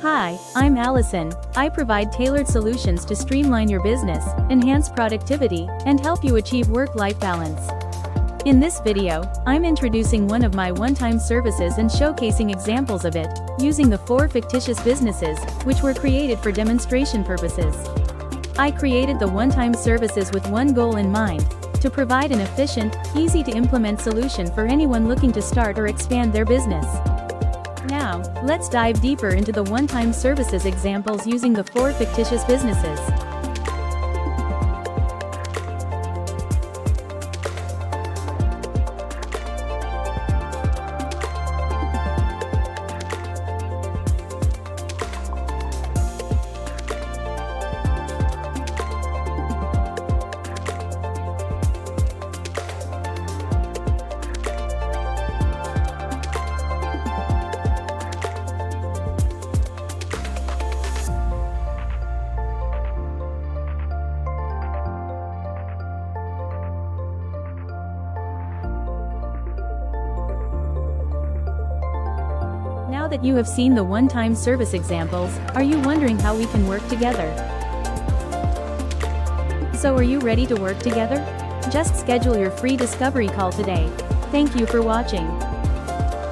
Hi, I'm Allison. I provide tailored solutions to streamline your business, enhance productivity, and help you achieve work-life balance. In this video, I'm introducing one of my one-time services and showcasing examples of it, using the 4 fictitious businesses, which were created for demonstration purposes. I created the one-time services with one goal in mind: to provide an efficient, easy-to-implement solution for anyone looking to start or expand their business. Now, let's dive deeper into the one-time services examples using the 4 fictitious businesses. Now that you have seen the one-time service examples, are you wondering how we can work together? So are you ready to work together? Just schedule your free discovery call today. Thank you for watching.